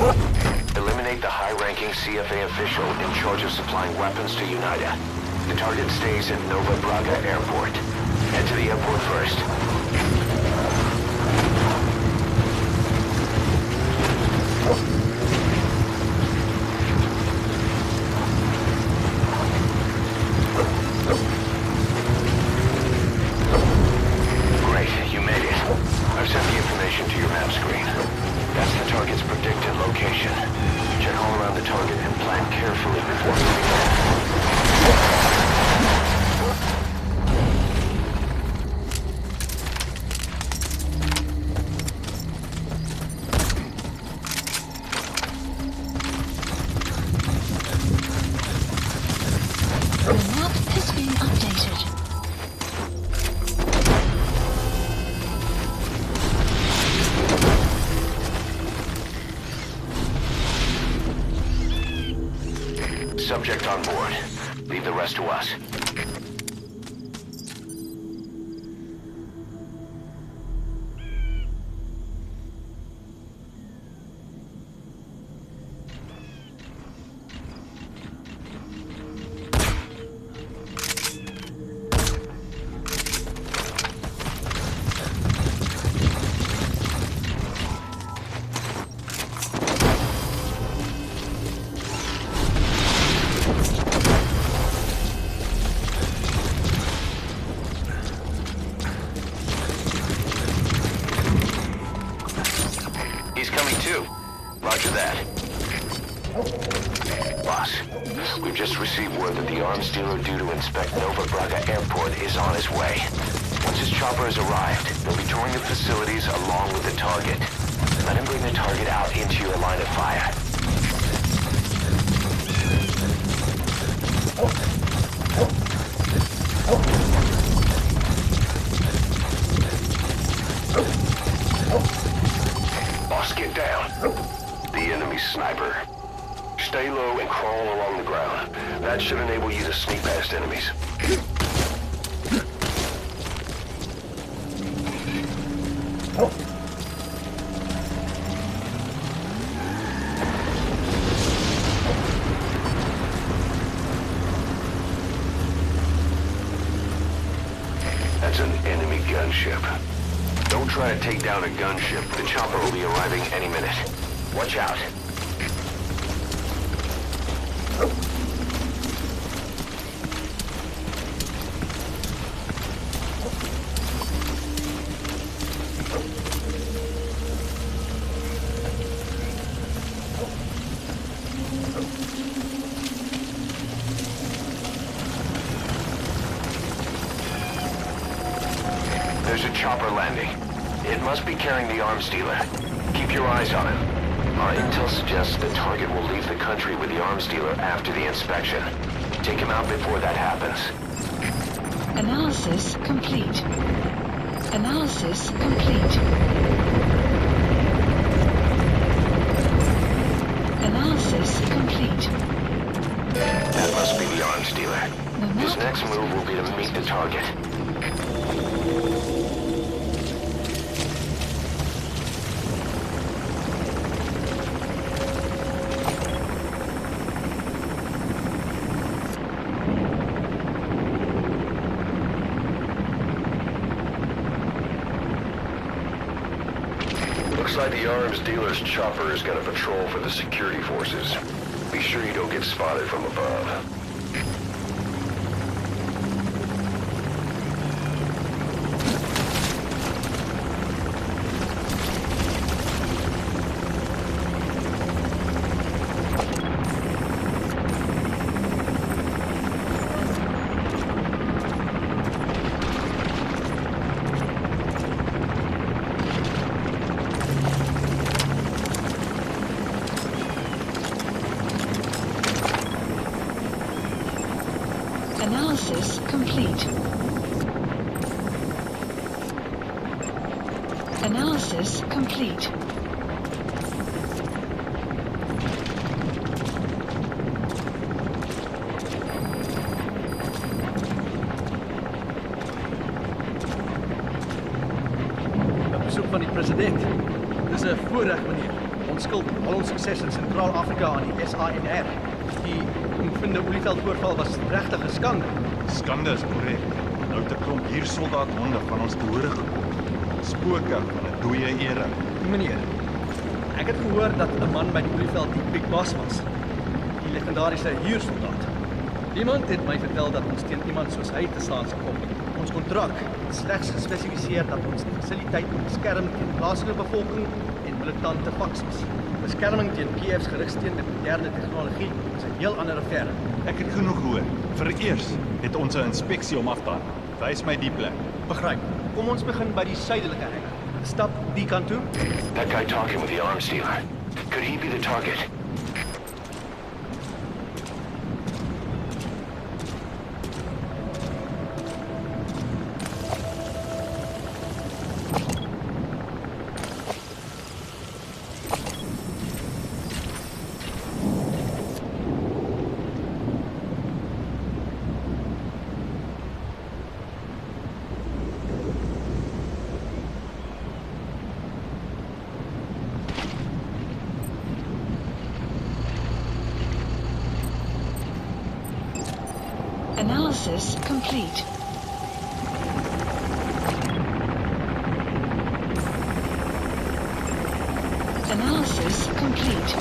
Eliminate the high-ranking CFA official in charge of supplying weapons to UNITA. The target stays at Nova Braga Airport. Head to the airport first. Great, you made it. I've sent the information to your map screen. That's the target's predicted location. Check all around the target and plan carefully before moving in. The map has been updated. Subject on board. Leave the rest to us. He's coming too. Roger that. Boss, we've just received word that the arms dealer due to inspect Nova Braga Airport is on his way. Once his chopper has arrived, they'll be touring the facilities along with the target. Let him bring the target out into your line of fire. Boss, get down. The enemy sniper. Stay low and crawl along the ground. That should enable you to sneak past enemies. That's an enemy gunship. Don't try to take down a gunship. The chopper will be arriving any minute. Watch out. There's a chopper landing. It must be carrying the arms dealer. Keep your eyes on him. Our intel suggests the target will leave the country with the arms dealer after the inspection. Take him out before that happens. Analysis complete. Analysis complete. Analysis complete. That must be the arms dealer. His next move will be to meet the target. Looks like the arms dealer's chopper is gonna patrol for the security forces. Be sure you don't get spotted from above. Analysis complete. Analysis complete. Op bezoek van die president. Dis 'n voorreg, meneer. Ons skuld al ons sukses in Sentraal-Afrika aan die SANR. Die omvinde olieveldvoorval was regtig 'n skande. Skande is korrek. Nou het 'n klomp huursoldaat-honde van ons te hore gekom. Spooke van 'n dooie era. Meneer, ek het gehoor dat 'n man by die olieveld die Big Boss was. Die legendariese huursoldaat. Iemand het my vertel dat ons teen iemand soos hy te staan sal kom. Ons kontrak het slegs gespesifiseer dat ons die fasiliteit moet beskerm teen plaaslike bevolking en militante faksies. Beskerming teen Kiev's gerugsteun met moderne tegnologie is 'n heel ander affære. Ek het genoeg gehoor. Vereers het ons 'n inspeksie om af te haal. Wys my die plek. Begryp. Kom ons begin by die suidelike hek. Stap die kant toe. That guy talking with the arms dealer. Could he be the target? Analysis complete. Analysis complete.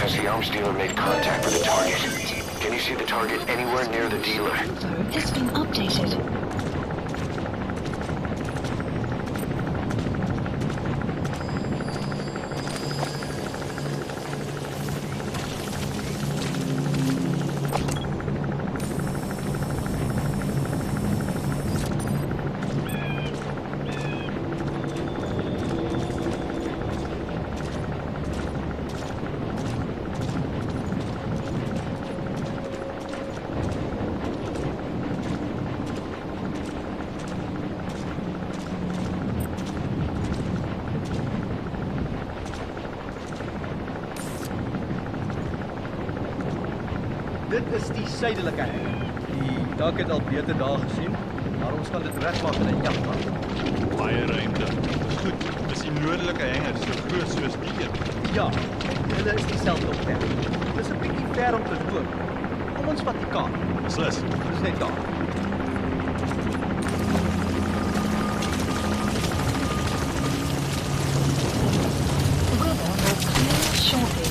Has the arms dealer made contact with the target? Can you see the target anywhere near the dealer? It's been updated. Dit is die suidelike hek. Die dak het al beter dae gesien, maar ons gaan dit regmaak in 'n jagpad. Baie ruimte. Goed, is die noordelike hengers so groot soos die een? Ja, hulle is dieselfde op plek. Dis 'n bietjie ver om te loop. Kom ons vat die kaart. Beslis. Dis net daar. Weather will clear shortly.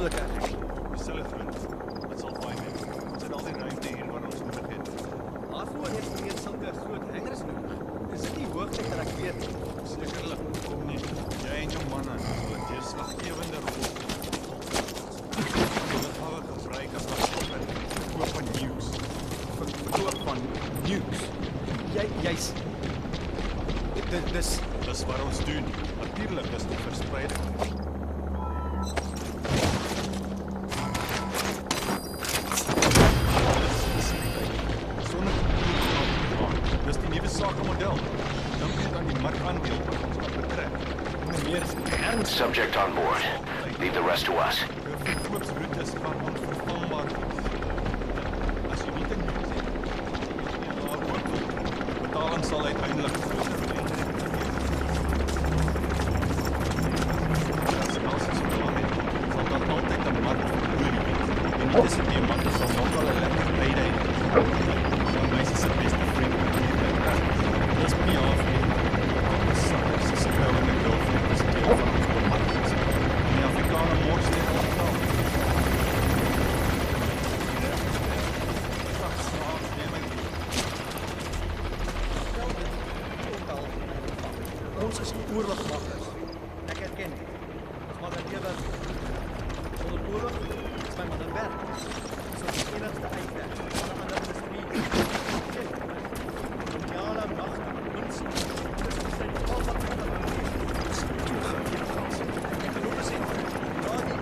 groot erg. Dieselfde groot. Dit sal fyn wees. Ons het al die ruimte hier waar ons nodig het. Waarvoor het meneer sulke groot hangers nodig? Is dit nie hoogtyd dat ek weet? Sekerlik, kom nie. Jy en jou manne sal 'n deurslaggewende rol speel. Jy moet hulle gebruik as verkoper van nukes. Verkoop van nukes. Jy's Dis wat ons doen. Natuurlik is dit verspreiding. Dis die nuwe sakemodel. Dink net aan die markandeel wat ons kan betrek. meneer erns. Subject on board. Leave the rest to us. Jou verkoopsroetes gaan onvervangbaar wees. As jy nie te nuus het, jy daar ook wil. Betaling sal uiteindelik groter wees. As alles is plan het, sal daar altyd 'n mark vir olie wees. En die diamante sal nog wel 'n lekker tyd hê. Jou meisie se beste vriend hier by Kras. Dis nie af nie. Alles is skou in die girlfriend is deel van ons bemarking. Die Afrikaner mors nie hulle taal. Ons is oorlogwagters. Ek erken dit. Ons maar dan lewe sonder oorlog is my man werk. So die enigste uitweg. Alle ander industrie. Koloniale mag mens. Dis sy al wat hulle doen. Dis toegegeven gas. Ek kan ook sê, ja die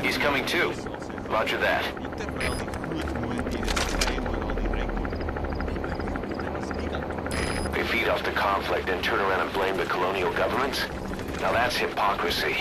He's coming too. Roger that. Nie terwyl die groot moontlikhede skei oor al die rykdom. They feed off the conflict and turn around and blame the colonial governments? Now that's hypocrisy.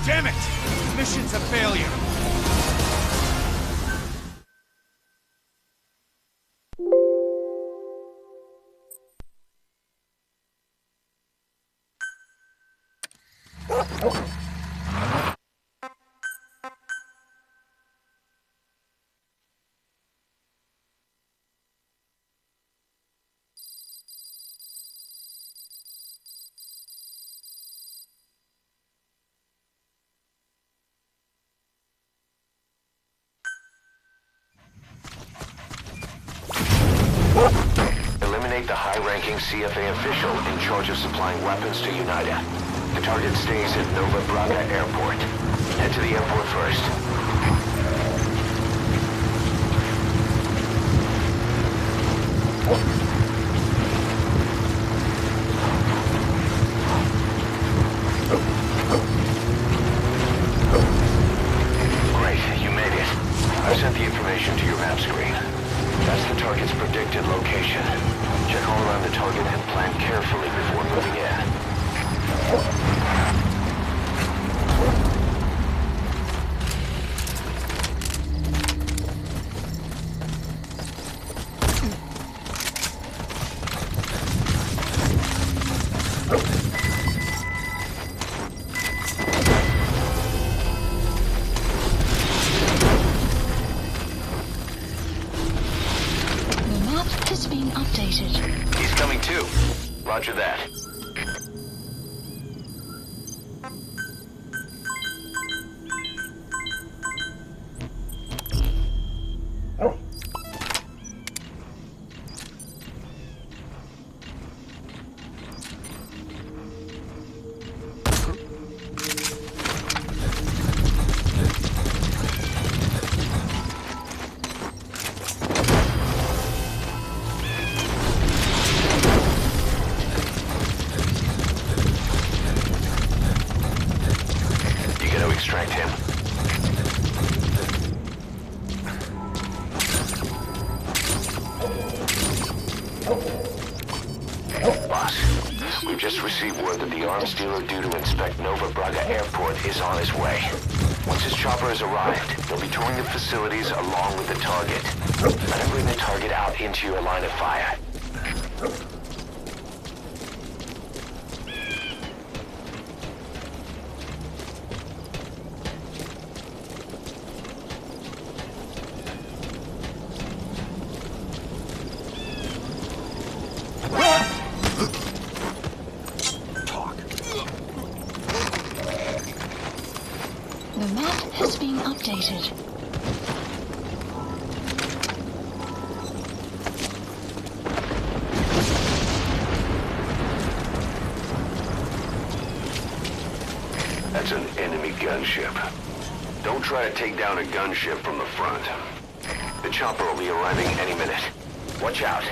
Damn it! Mission's a failure! Eliminate the high-ranking CFA official in charge of supplying weapons to UNITA. The target stays at Nova Braga Airport. Head to the airport first. Great, you made it. I've sent the information to your map screen. That's the target's predicted location. Check all around the target and plan carefully before moving in. The map has been updated. He's coming too. Roger that. You got to extract him. Boss, we've just received word that the arms dealer due to inspect Nova Braga Airport is on his way. Once his chopper has arrived, he'll be touring the facilities along with the target. Let him bring the target out into your line of fire. The map has been updated. That's an enemy gunship. Don't try to take down a gunship from the front. The chopper will be arriving any minute. Watch out.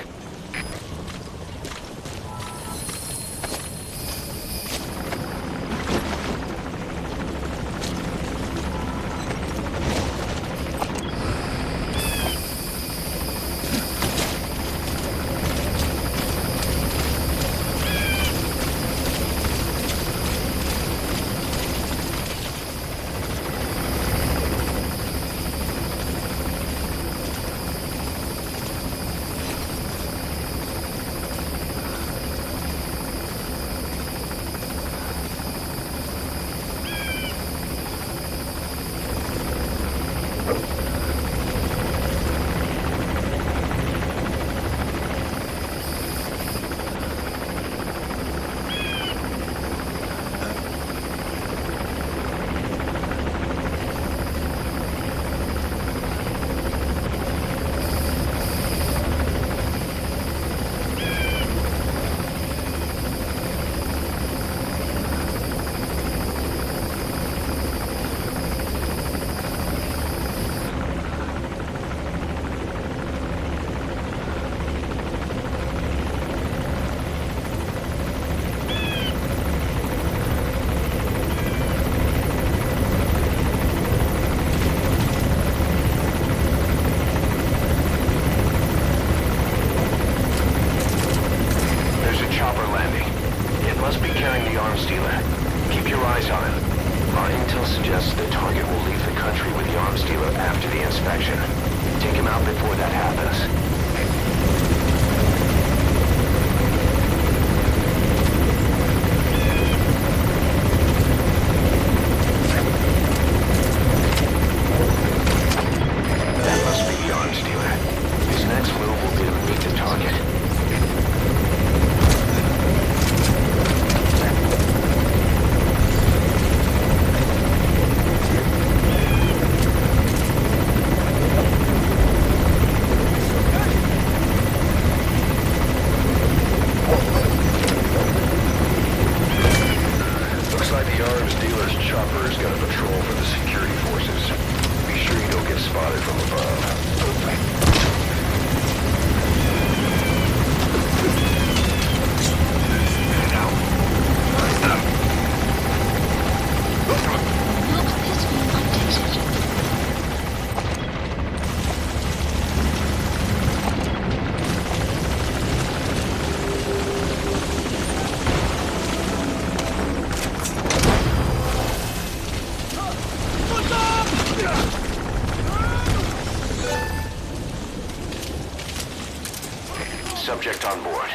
subject on board.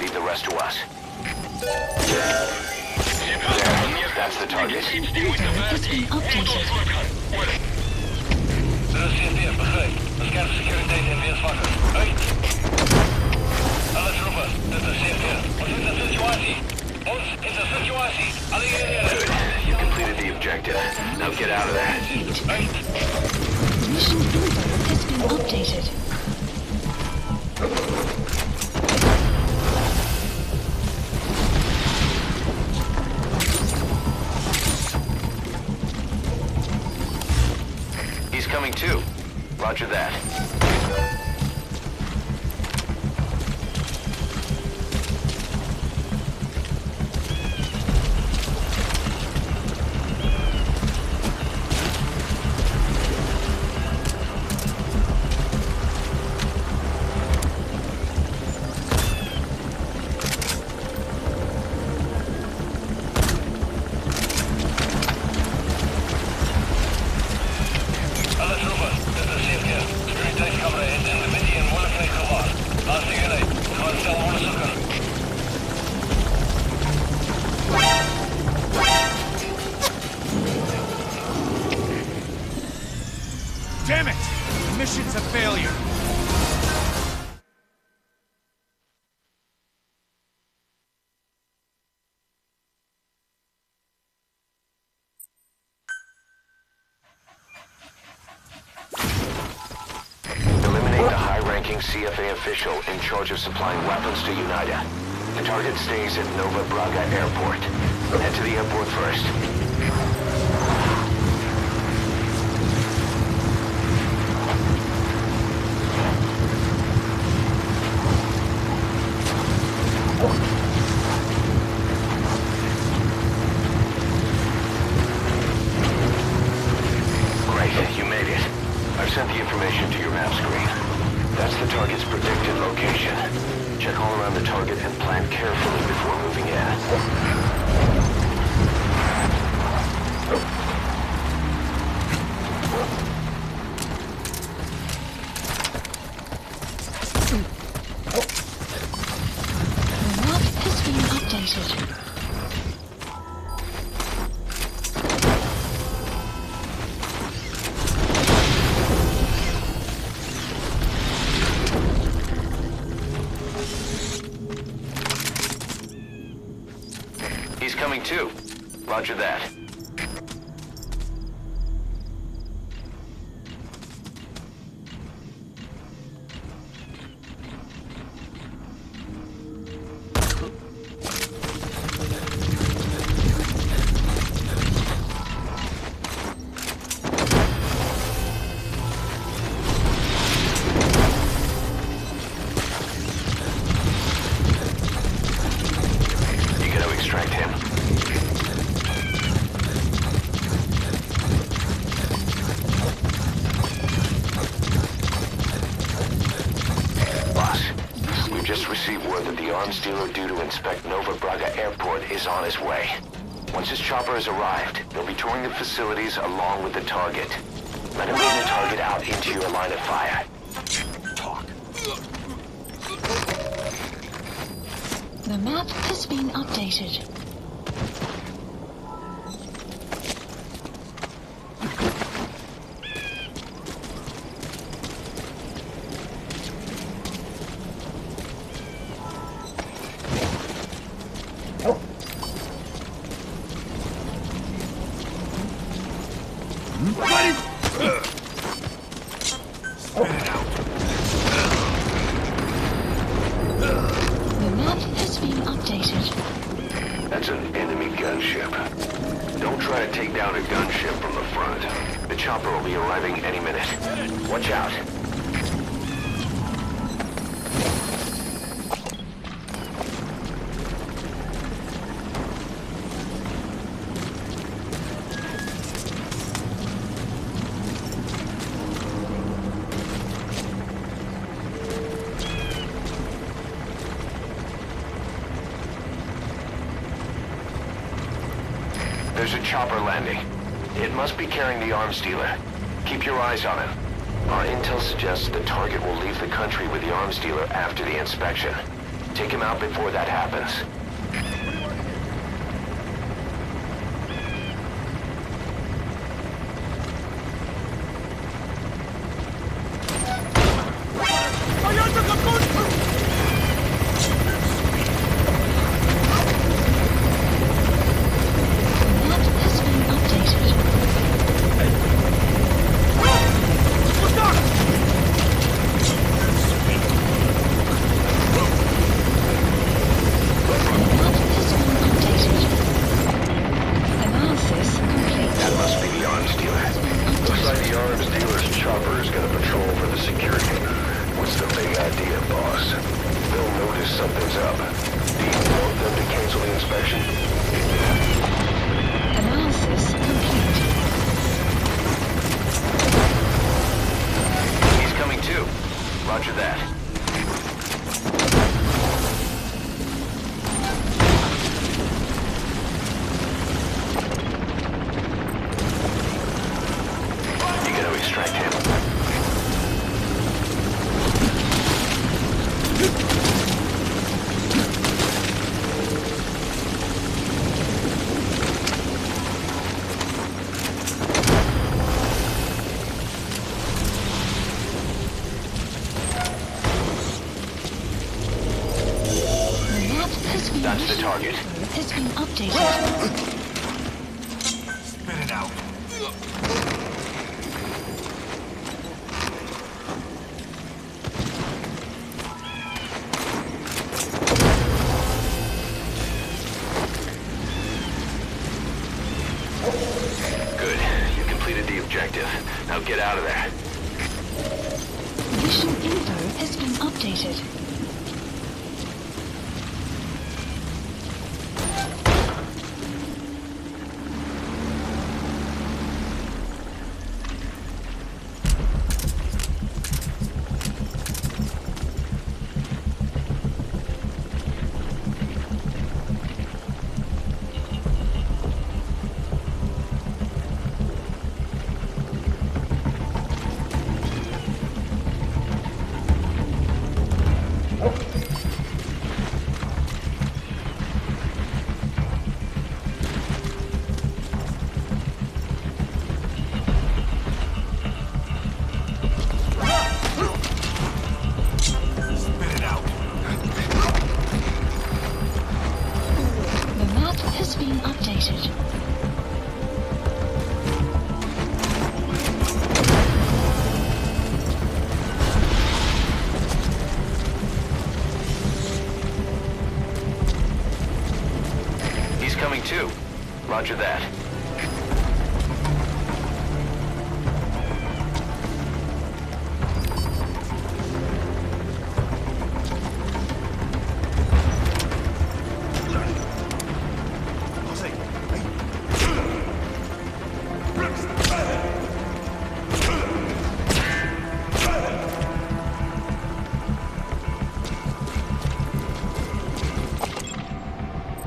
Leave the rest to us. There, that's the target. Has been updated. CFD, begrijp. We scannen securiteit en weersvakken. Uit! Alle troepen, dit is CFD. Ons is de situatie. Alle Good. You completed the objective. Now get out of there. Mission info has been updated. He's coming too. Roger that. Damn it! The mission's a failure. Eliminate the high-ranking CFA official in charge of supplying weapons to UNITA. The target stays at Nova Braga Airport. Head to the airport first. Great, you made it. I've sent the information to your map screen. That's the target's predicted location. Check all around the target and plan carefully before moving in. The map has been updated. He's coming too. Roger that. You gotta extract him. Boss, we've just received word that the arms dealer due to inspect Nova Braga Airport is on his way. Once his chopper has arrived, they'll be touring the facilities along with the target. Let him bring the target out into your line of fire. Talk. The map has been updated. The map has been updated. That's an enemy gunship. Don't try to take down a gunship from the front. The chopper will be arriving any minute. Watch out. There's a chopper landing. It must be carrying the arms dealer. Keep your eyes on him. Our intel suggests the target will leave the country with the arms dealer after the inspection. Take him out before that happens. Something's up. Do you want them to cancel the inspection? Analysis complete. He's coming too. Roger that. You gotta extract him. That's the target. Has been updated. Spit it out. Good. You completed the objective. Now get out of there. Mission info has been updated. Coming too. Roger that.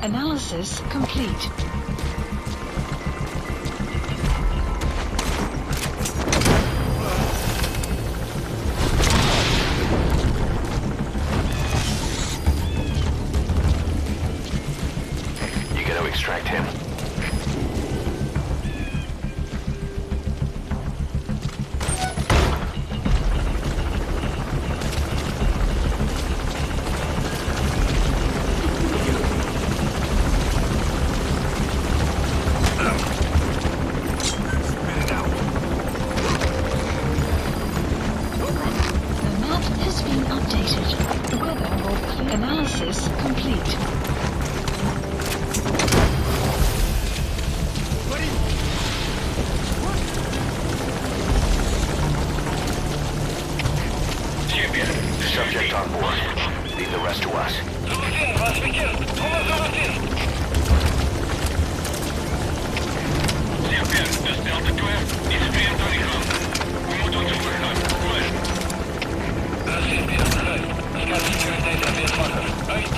Analysis complete. You gotta extract him. Analysis complete. Subject on board. Leave the rest to us. This Delta clear. It's clear to recon. We move on to overhead. Go ahead. Scan security data via tracker. Right.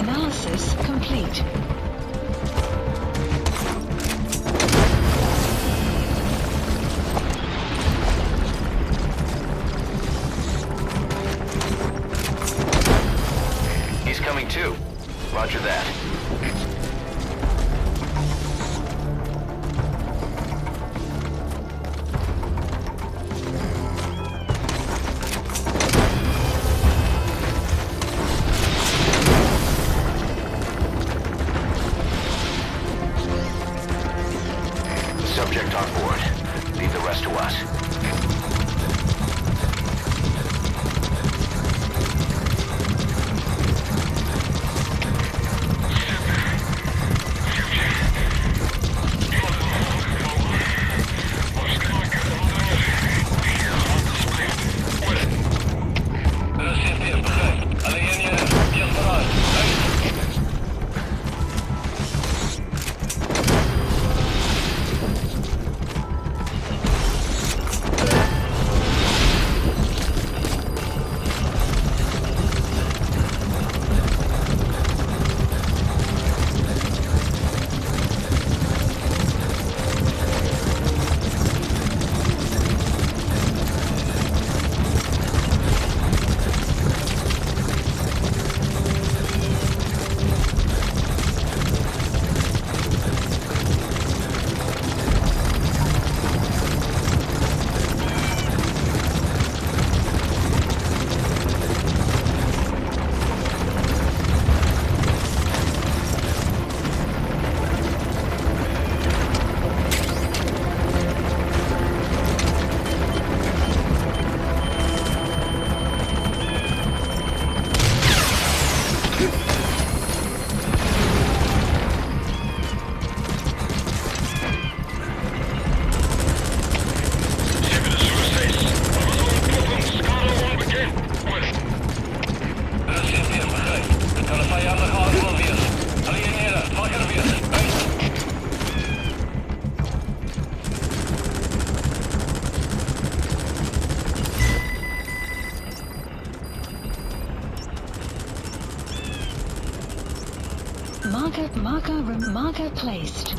Analysis complete. He's coming too. Roger that. Subject on board. Leave the rest to us. Marker placed.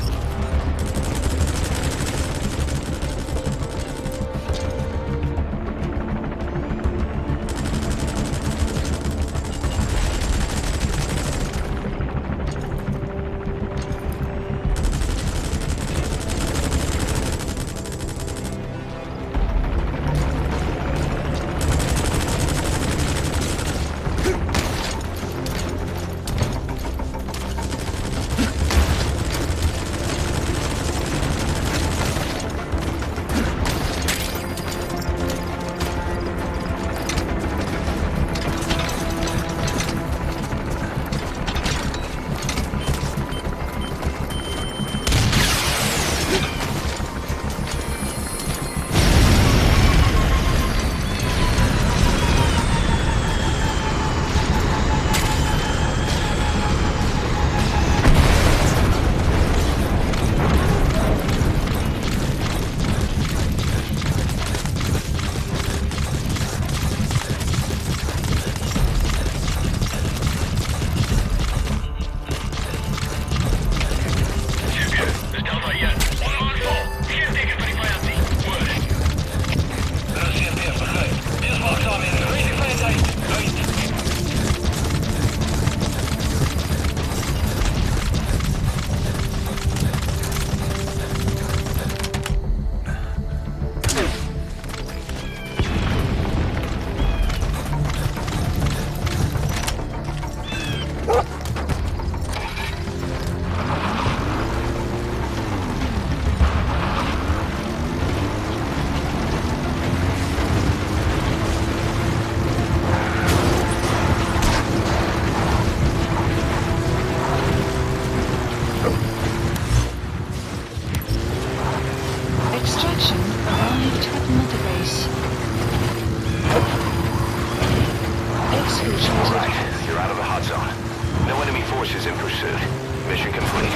forces in pursuit. Mission complete.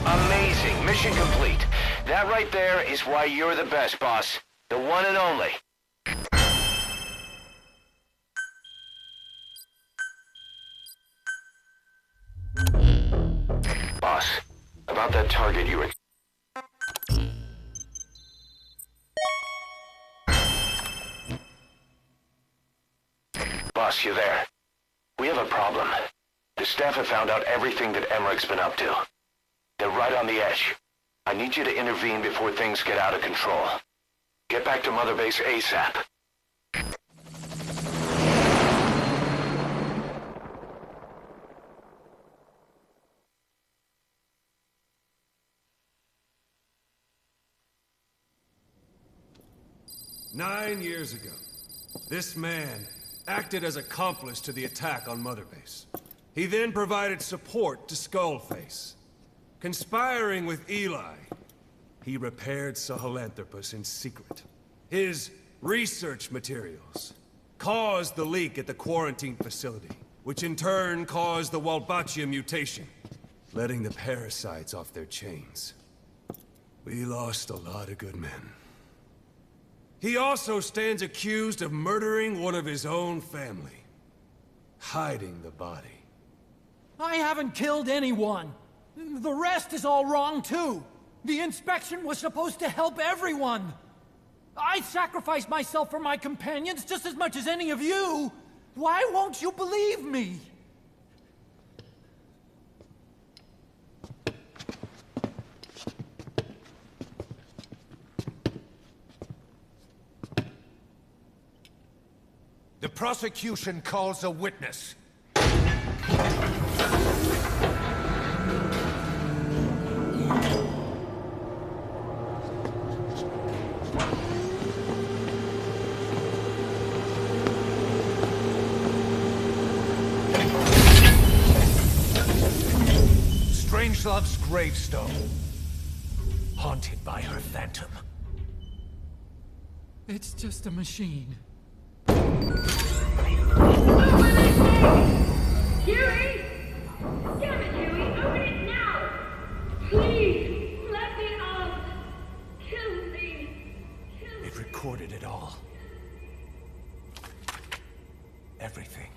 Amazing. Mission complete. That right there is why you're the best, boss. The one and only. Boss, about that target you were... Boss, you there? We have a problem. The staff have found out everything that Emmerich's been up to. They're right on the edge. I need you to intervene before things get out of control. Get back to Mother Base ASAP. Nine years ago, this man acted as accomplice to the attack on Mother Base. He then provided support to Skullface. Conspiring with Eli, he repaired Sahelanthropus in secret. His research materials caused the leak at the quarantine facility, which in turn caused the Walbachia mutation, letting the parasites off their chains. We lost a lot of good men. He also stands accused of murdering one of his own family, hiding the body. I haven't killed anyone. The rest is all wrong, too. The inspection was supposed to help everyone. I sacrificed myself for my companions just as much as any of you. Why won't you believe me? The prosecution calls a witness. Strangelove's gravestone, haunted by her phantom. It's just a machine. Huey! Damn it, Huey! Open it now! Please! Let me out! Kill me! It recorded it all. Everything.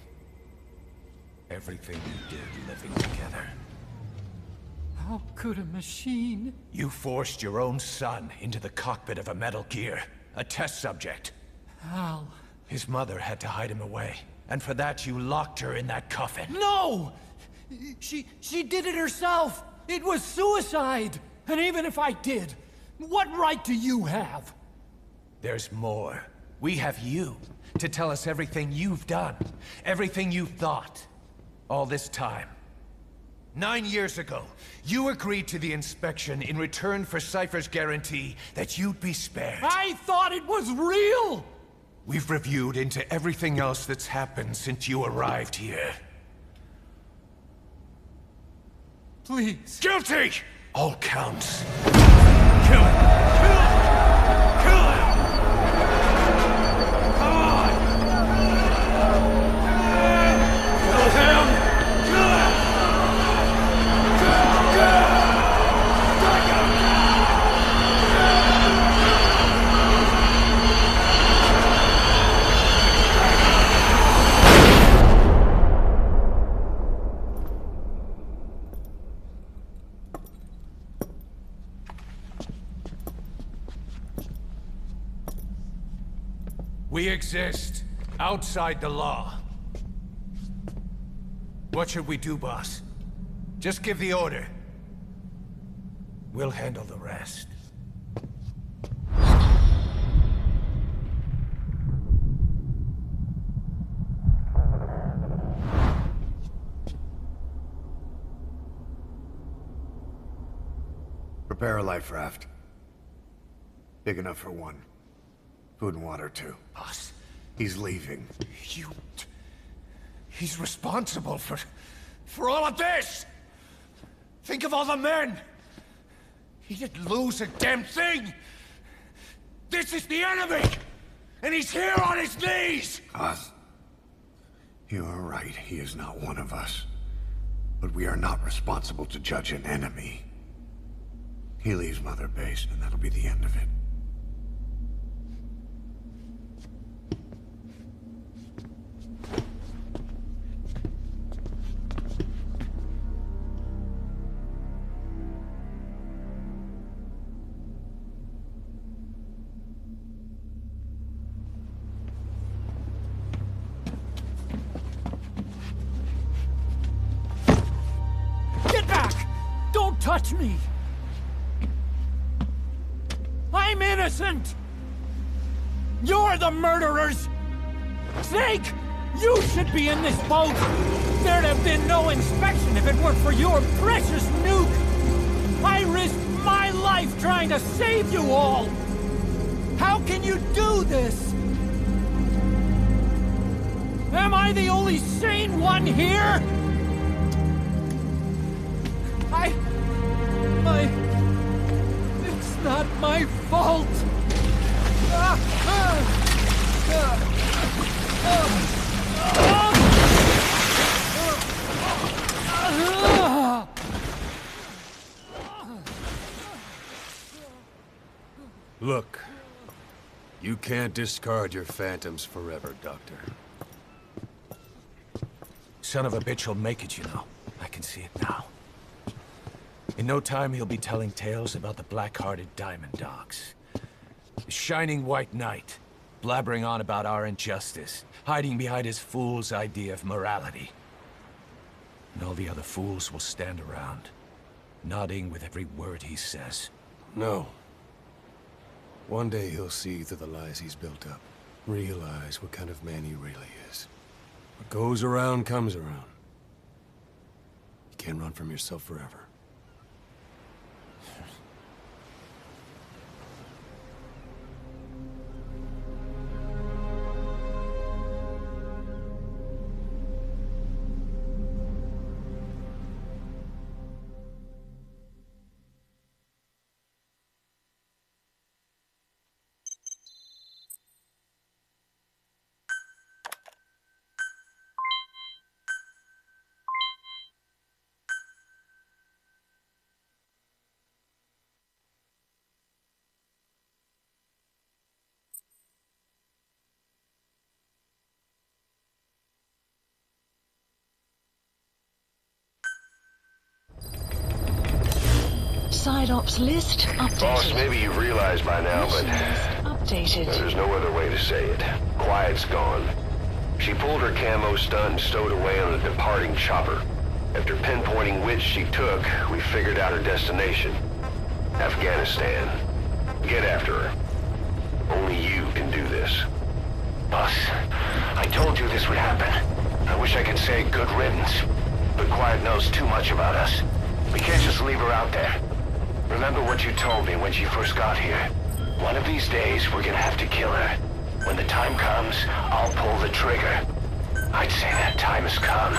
Everything you did living together. How could a machine? You forced your own son into the cockpit of a Metal Gear. A test subject. How? His mother had to hide him away. And for that, you locked her in that coffin. No! She did it herself! It was suicide! And even if I did, what right do you have? There's more. We have you to tell us everything you've done. Everything you've thought. All this time. 9 years ago, you agreed to the inspection in return for Cypher's guarantee that you'd be spared. I thought it was real! We've reviewed into everything else that's happened since you arrived here. Please. Guilty! All counts. Kill him! Kill him! Kill him! Come on! Kill him! Kill him! We exist outside the law. What should we do, boss? Just give the order. We'll handle the rest. Prepare a life raft. Big enough for one. Food and water, too. Boss, He's leaving. He's responsible for all of this! Think of all the men! He didn't lose a damn thing! This is the enemy! And he's here on his knees! Oz, you are right. He is not one of us. But we are not responsible to judge an enemy. He leaves Mother Base, and that'll be the end of it. Get back! Don't touch me! I'm innocent! You're the murderers! Snake! You should be in this boat! There'd have been no inspection if it weren't for your precious nuke! I risked my life trying to save you all! How can you do this? Am I the only sane one here? It's not my fault! Look, you can't discard your phantoms forever, Doctor. Son of a bitch will make it, you know. I can see it now. In no time, he'll be telling tales about the black-hearted Diamond Dogs. The Shining White Knight, blabbering on about our injustice, hiding behind his fool's idea of morality. And all the other fools will stand around, nodding with every word he says. No. One day he'll see through the lies he's built up, realize what kind of man he really is. What goes around comes around. You can't run from yourself forever. Side ops list updated. Boss, maybe you realize by now, but Updated. there's no other way to say it. Quiet's gone. She pulled her camo stunt and stowed away on a departing chopper. After pinpointing which she took, we figured out her destination. Afghanistan. Get after her. Only you can do this. Boss, I told you this would happen. I wish I could say good riddance, but Quiet knows too much about us. We can't just leave her out there. Remember what you told me when she first got here. One of these days, we're gonna have to kill her. When the time comes, I'll pull the trigger. I'd say that time has come.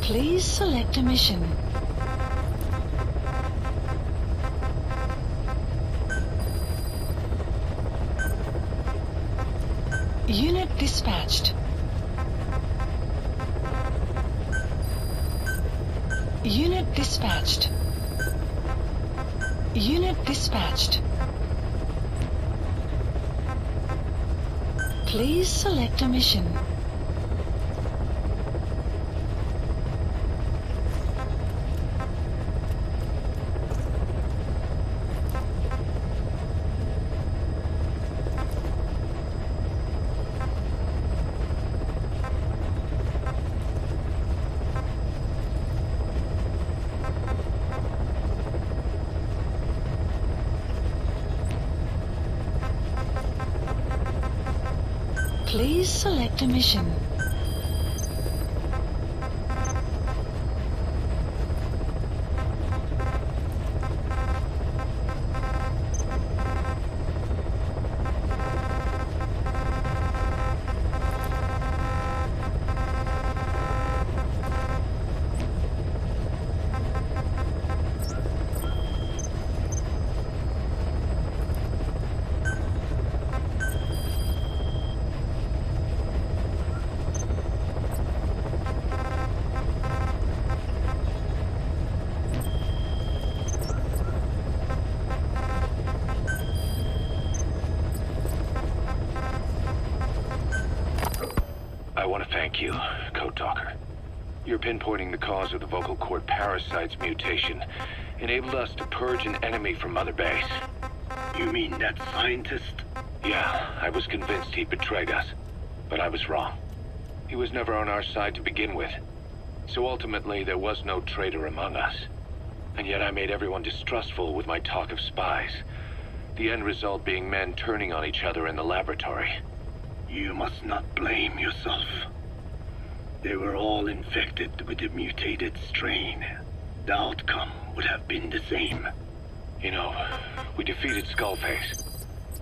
Please select a mission. Unit dispatched. Unit dispatched. Unit dispatched. Please select a mission. Please select a mission. I want to thank you, Code Talker. Your pinpointing the cause of the vocal cord parasite's mutation enabled us to purge an enemy from Mother Base. You mean that scientist? Yeah, I was convinced he betrayed us, but I was wrong. He was never on our side to begin with. So ultimately, there was no traitor among us. And yet I made everyone distrustful with my talk of spies. The end result being men turning on each other in the laboratory. You must not blame yourself. They were all infected with the mutated strain. The outcome would have been the same. You know, we defeated Skullface,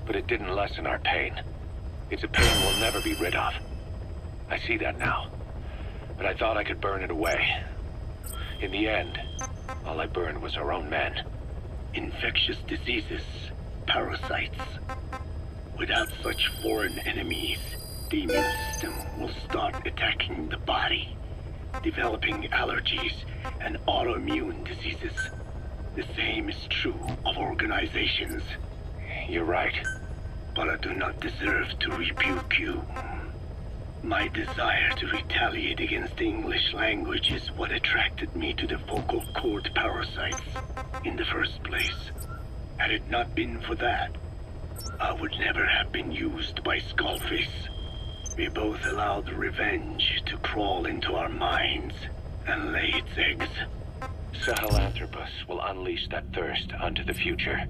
but it didn't lessen our pain. It's a pain we'll never be rid of. I see that now, but I thought I could burn it away. In the end, all I burned was our own men. Infectious diseases, parasites. Without such foreign enemies, the immune system will start attacking the body, developing allergies and autoimmune diseases. The same is true of organizations. You're right. But I do not deserve to rebuke you. My desire to retaliate against the English language is what attracted me to the vocal cord parasites in the first place. Had it not been for that, I would never have been used by Skullface. We both allowed revenge to crawl into our minds and lay its eggs. Sahelanthropus will unleash that thirst unto the future.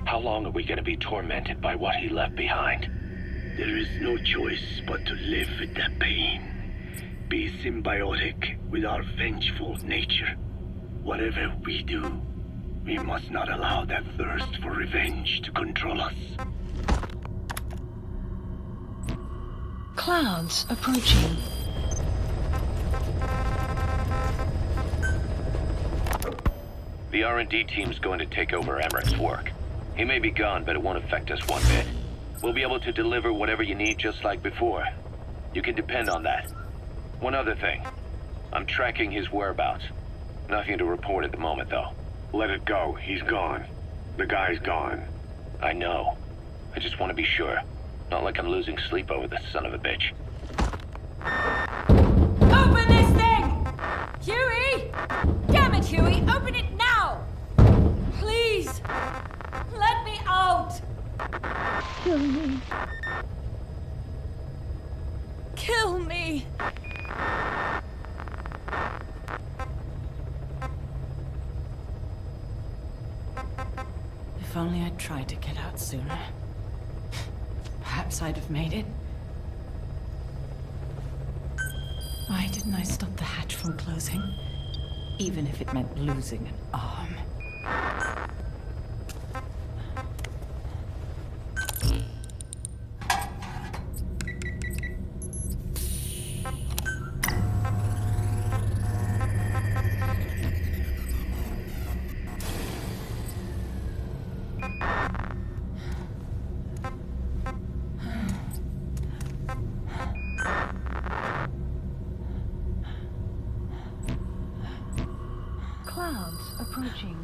How long are we going to be tormented by what he left behind? There is no choice but to live with that pain. Be symbiotic with our vengeful nature. Whatever we do, we must not allow that thirst for revenge to control us. Clouds approaching. The R&D team's going to take over Emmerich's work. He may be gone, but it won't affect us one bit. We'll be able to deliver whatever you need just like before. You can depend on that. One other thing. I'm tracking his whereabouts. Nothing to report at the moment, though. Let it go. He's gone. The guy's gone. I know. I just want to be sure. Not like I'm losing sleep over this son of a bitch. Open this thing! Huey! Damn it, Huey! Open it now! Please! Let me out! Kill me. Kill me! If only I'd tried to get out sooner. Perhaps I'd have made it. Why didn't I stop the hatch from closing? Even if it meant losing an arm. Clouds approaching.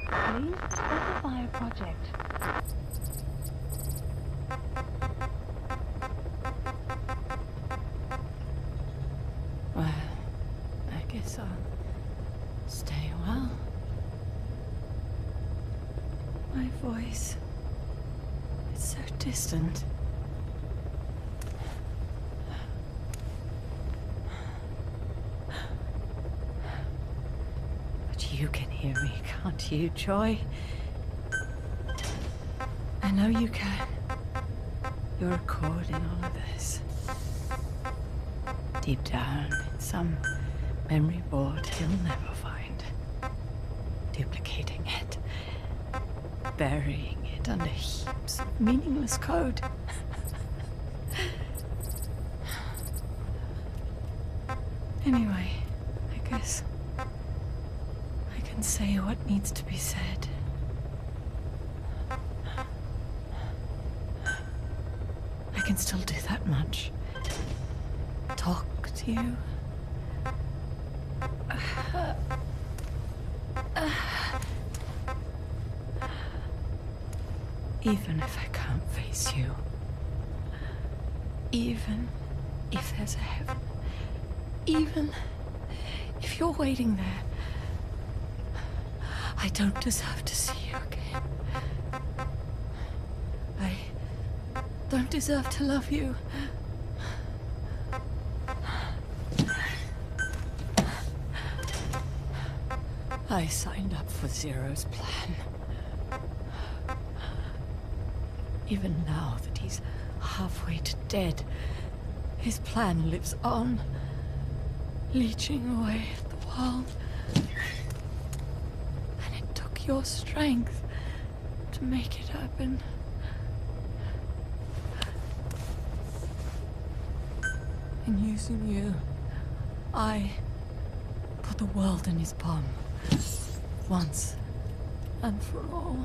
Please specify a project. Well, I guess I'll stay a while. My voice is so distant. But You can hear me, can't you, Joy? I know you can. You're recording all of this. Deep down in some memory board he'll never find. Duplicating it. Burying it under heaps of meaningless code. Anyway, I guess I can say what needs to be said. I can still do that much. Talk to you. Even if I can't face you. Even if there's a heaven. Even if you're waiting there. I don't deserve to see you again. I don't deserve to love you. I signed up for Zero's plan. Even now that he's halfway to dead, his plan lives on, leeching away at the world. And it took your strength to make it happen. In using you, I put the world in his palm. Once and for all.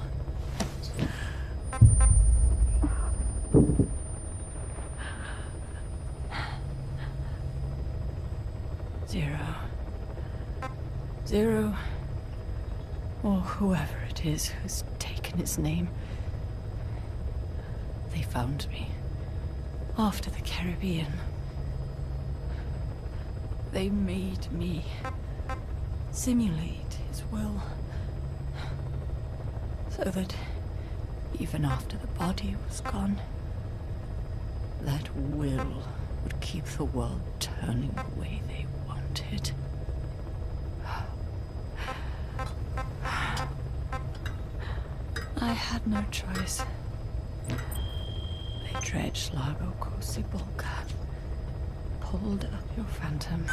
Zero, or whoever it is who's taken his name. They found me after the Caribbean. They made me simulate his will, so that even after the body was gone, that will would keep the world turning the way they wanted. I had no choice. They dredged Largo Kosibulka, pulled up your phantom,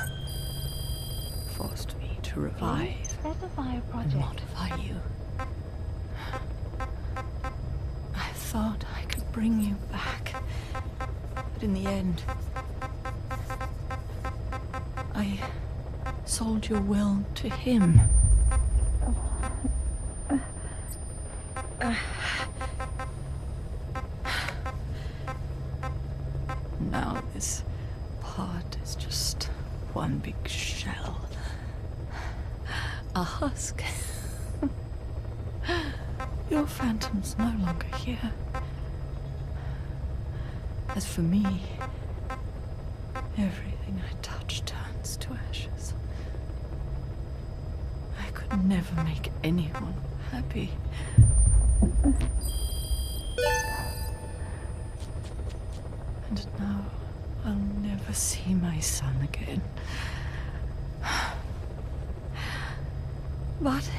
forced me to revive and modify you. I thought I could bring you back, but in the end, I sold your will to him. Now this part is just one big shell. A husk. Your phantom's no longer here. As for me, everything I touch turns to ashes. I could never make anyone happy. And now I'll never see my son again. But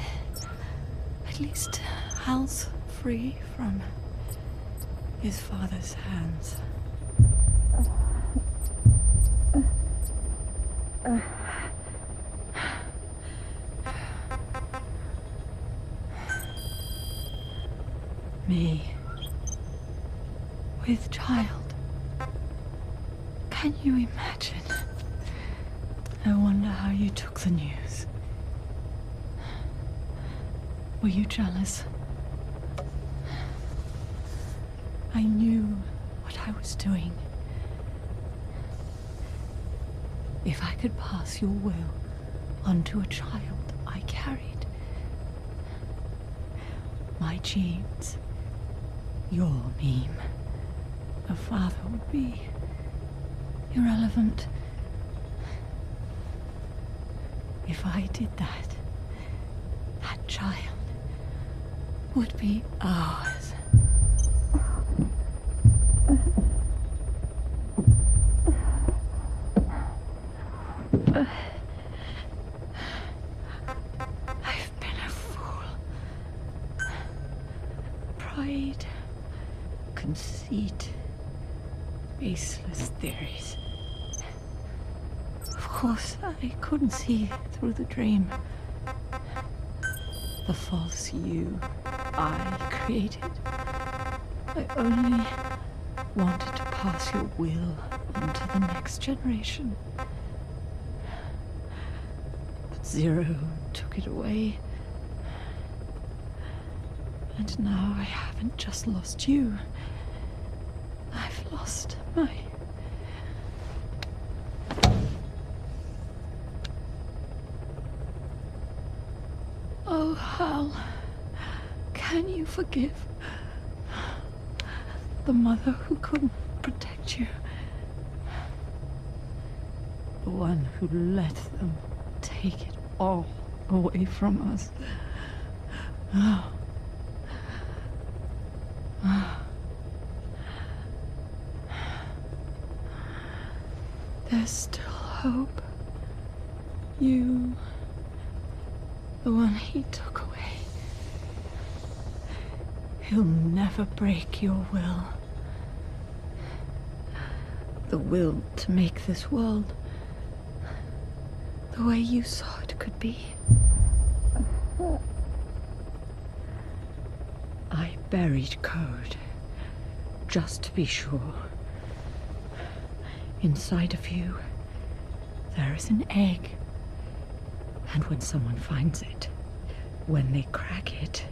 at least Hal's free from his father's hands. Me, with child. Can you imagine? I wonder how you took the news. Were you jealous? I knew what I was doing. If I could pass your will onto a child I carried, my genes, your meme, a father would be irrelevant. If I did that, that child would be ours. I've pride, conceit, baseless theories. Of course, I couldn't see through the dream. The false you I created. I only wanted to pass your will on to the next generation. But Zero took it away. And now I haven't just lost you. I've lost my... Oh, Hal, can you forgive the mother who couldn't protect you? The one who let them take it all away from us. Oh. There's still hope. You, the one he took away. He'll never break your will. The will to make this world the way you saw it could be. I buried code, just to be sure. Inside of you, there is an egg. And when someone finds it, when they crack it,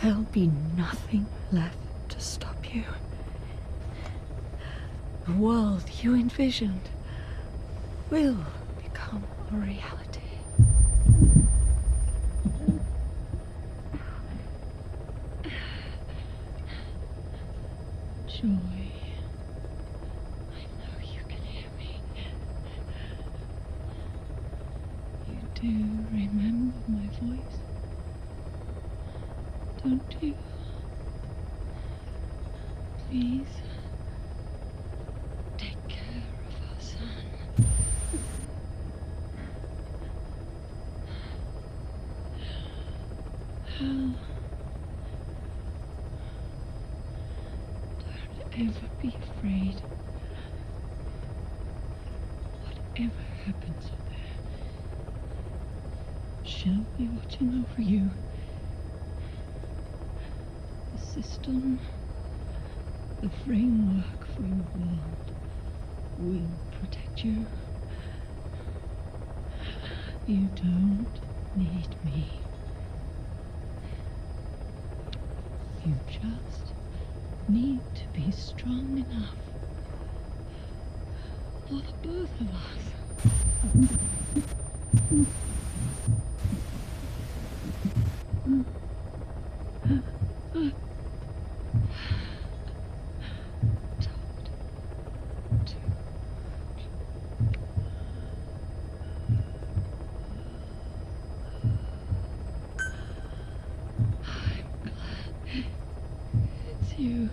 there'll be nothing left to stop you. The world you envisioned will become a reality. Joy. I know you can hear me. You do remember my voice, don't you? Please, take care of our son. Hal, don't ever be afraid. Whatever happens up there, she'll be watching over you. The system, the framework for your world will protect you. You don't need me. You just need to be strong enough for the both of us. You.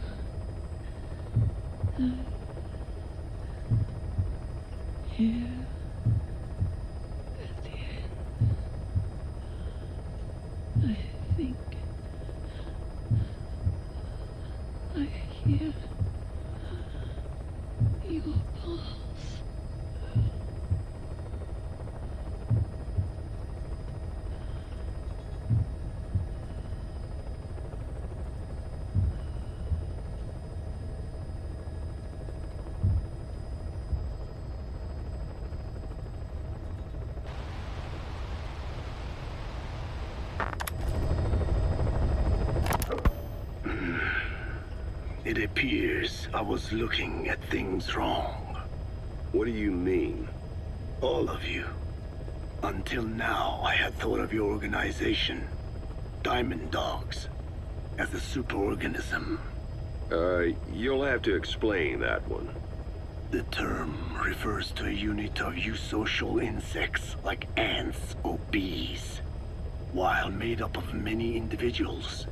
Here at the end, I think I hear your pulse. It appears I was looking at things wrong. What do you mean? All of you. Until now, I had thought of your organization, Diamond Dogs, as a superorganism. You'll have to explain that one. The term refers to a unit of eusocial insects like ants or bees. While made up of many individuals,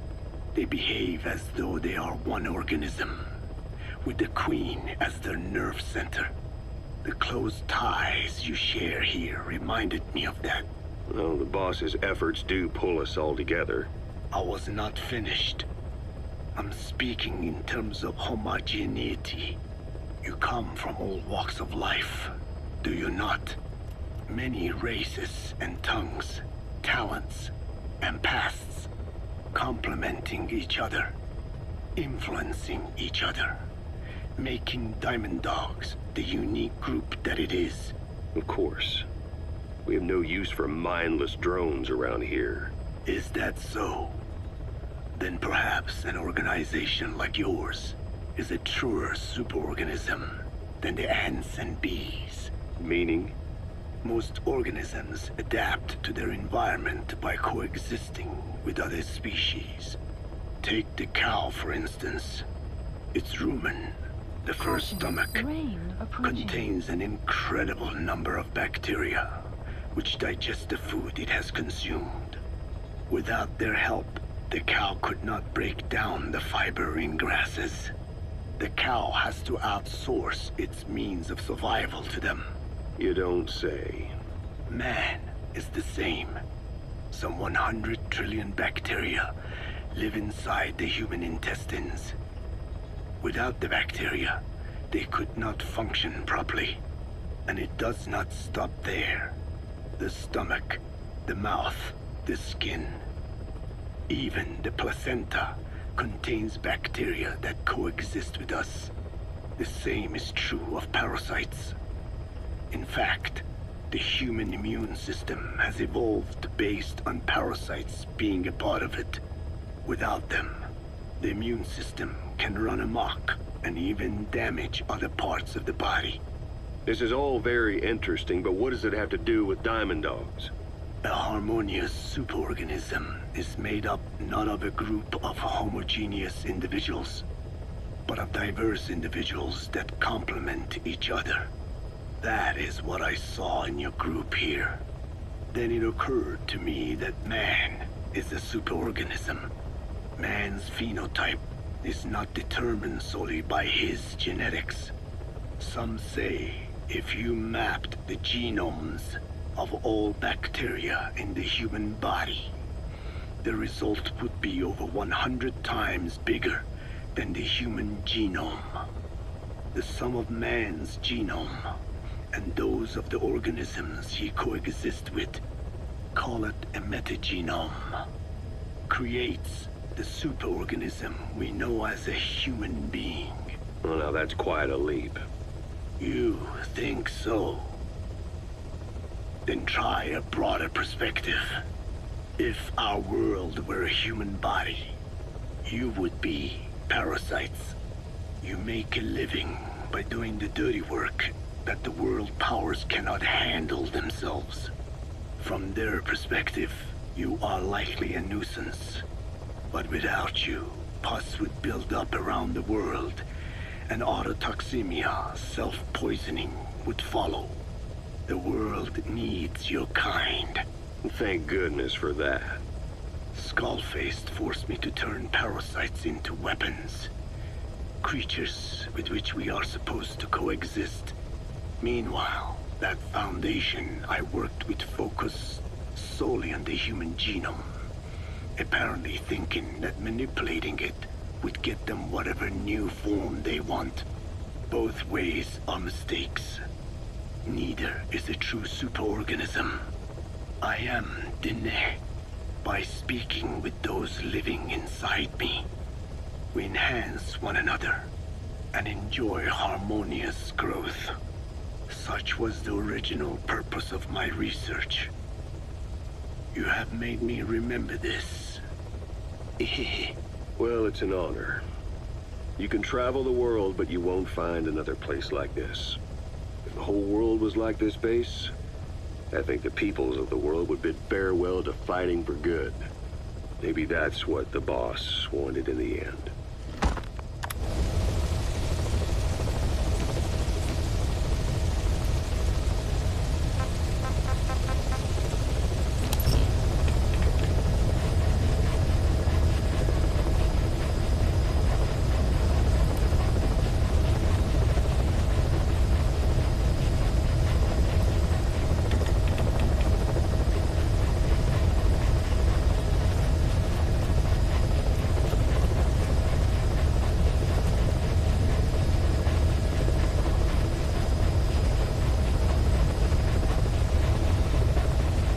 they behave as though they are one organism, with the Queen as their nerve center. The close ties you share here reminded me of that. Well, the boss's efforts do pull us all together. I was not finished. I'm speaking in terms of homogeneity. You come from all walks of life, do you not? Many races and tongues, talents and pasts, complementing each other, influencing each other, making Diamond Dogs the unique group that it is. Of course. We have no use for mindless drones around here. Is that so? Then perhaps an organization like yours is a truer superorganism than the ants and bees. Meaning? Most organisms adapt to their environment by coexisting with other species. Take the cow, for instance. Its rumen, the first stomach, contains an incredible number of bacteria, which digest the food it has consumed. Without their help, the cow could not break down the fiber in grasses. The cow has to outsource its means of survival to them. You don't say. Man is the same. Some 100 trillion bacteria live inside the human intestines. Without the bacteria, they could not function properly. And it does not stop there. The stomach, the mouth, the skin, even the placenta contains bacteria that coexist with us. The same is true of parasites. In fact, the human immune system has evolved based on parasites being a part of it. Without them, the immune system can run amok and even damage other parts of the body. This is all very interesting, but what does it have to do with Diamond Dogs? A harmonious superorganism is made up not of a group of homogeneous individuals, but of diverse individuals that complement each other. That is what I saw in your group here. Then it occurred to me that man is a superorganism. Man's phenotype is not determined solely by his genetics. Some say if you mapped the genomes of all bacteria in the human body, the result would be over 100 times bigger than the human genome. The sum of man's genome and those of the organisms he coexists with, call it a metagenome, creates the superorganism we know as a human being. Well, now that's quite a leap. You think so? Then try a broader perspective. If our world were a human body, you would be parasites. You make a living by doing the dirty work that the world powers cannot handle themselves. From their perspective, you are likely a nuisance. But without you, pus would build up around the world, and autotoxemia, self-poisoning, would follow. The world needs your kind. Thank goodness for that. Skullfaced forced me to turn parasites into weapons. Creatures with which we are supposed to coexist. Meanwhile, that Foundation I worked with focused solely on the human genome. Apparently thinking that manipulating it would get them whatever new form they want. Both ways are mistakes. Neither is a true superorganism. I am Dine. By speaking with those living inside me, we enhance one another and enjoy harmonious growth. Such was the original purpose of my research. You have made me remember this. Well, it's an honor. You can travel the world, but you won't find another place like this. If the whole world was like this base, I think the peoples of the world would bid farewell to fighting for good. Maybe that's what the boss wanted in the end.